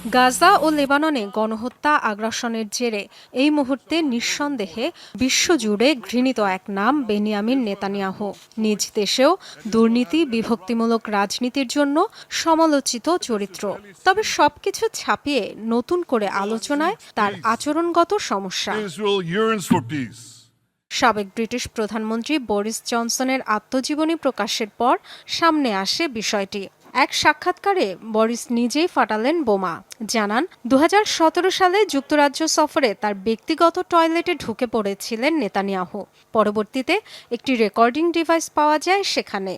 গাজা ও লেবাননে গণহত্যা আগ্রাসনের জেরে এই মুহূর্তে নিঃসন্দেহে বিশ্বজুড়ে ঘৃণিত এক নাম বেনিয়ামিন নেতানিয়াহু। নিজ দেশেও দুর্নীতি, বিভক্তিমূলক রাজনীতির জন্য সমালোচিত চরিত্র। তবে সবকিছু ছাপিয়ে নতুন করে আলোচনায় তার আচরণগত সমস্যা। সাবেক ব্রিটিশ প্রধানমন্ত্রী বরিস জনসনের আত্মজীবনী প্রকাশের পর সামনে আসে বিষয়টি। এক সাক্ষাৎকারে বরিস নিজেই ফাটালেন বোমা। জানান ২০১৭ সালে যুক্তরাজ্য সফরে তার ব্যক্তিগত টয়লেটে ঢুকে পড়েছিলেন নেতানিয়াহু। পরবর্তীতে একটি রেকর্ডিং ডিভাইস পাওয়া যায় সেখানে।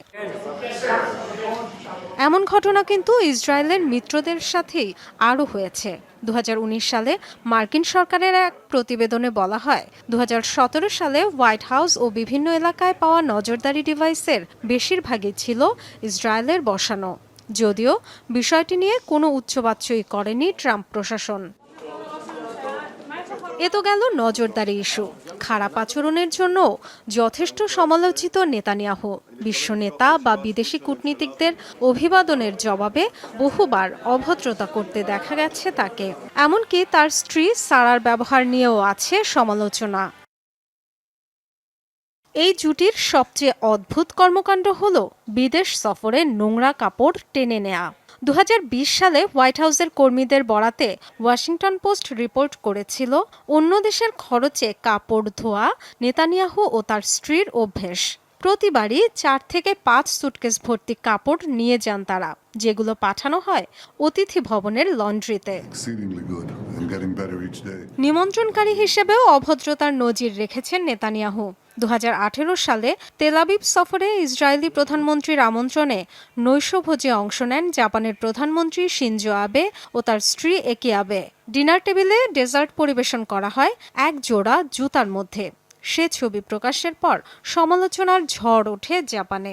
এমন ঘটনা কিন্তু ইসরায়েলের মিত্রদের সাথেই আরও হয়েছে। ২০১৯ সালে মার্কিন সরকারের এক প্রতিবেদনে বলা হয় ২০১৭ সালে হোয়াইট হাউস ও বিভিন্ন এলাকায় পাওয়া নজরদারি ডিভাইসের বেশিরভাগই ছিল ইসরায়েলের বসানো। যদিও বিষয়টি নিয়ে কোনো উচ্চবাচ্যই করেনি ট্রাম্প প্রশাসন। এ তো গেল নজরদারি ইস্যু। খারাপ আচরণের জন্য যথেষ্ট সমালোচিত নেতানিয়াহু বিশ্ব নেতা বা বিদেশি কূটনীতিকদের অভিবাদনের জবাবে বহুবার অভদ্রতা করতে দেখা গেছে তাকে। এমনকি তার স্ত্রী সারার ব্যবহার নিয়েও আছে সমালোচনা। এই জুটির সবচেয়ে অদ্ভুত কর্মকাণ্ড হল বিদেশ সফরে নোংরা কাপড় টেনে নেয়া। ২০২০ সালে হোয়াইট হাউসের কর্মীদের বরাতে ওয়াশিংটন পোস্ট রিপোর্ট করেছিল, অন্য দেশের খরচে কাপড় ধোয়া নেতানিয়াহু ও তার স্ত্রীর অভ্যেস। প্রতিবারই ৪ থেকে ৫ সুটকেস ভর্তি কাপড় নিয়ে যান তারা, যেগুলো পাঠানো হয় অতিথি ভবনের লন্ড্রিতে। নিমন্ত্রণকারী হিসেবেও অভদ্রতার নজির রেখেছেন নেতানিয়াহু। ২০১৮ সালে তেল আবিব সফরে ইসরায়েলি প্রধানমন্ত্রীর আমন্ত্রণে নৈশভোজে অংশ নেন জাপানের প্রধানমন্ত্রী শিনজো আবে ও তার স্ত্রী একি আবে। ডিনার টেবিলে ডেজার্ট পরিবেশন করা হয় এক জোড়া জুতার মধ্যে। সে ছবি প্রকাশের পর সমালোচনার ঝড় ওঠে জাপানে।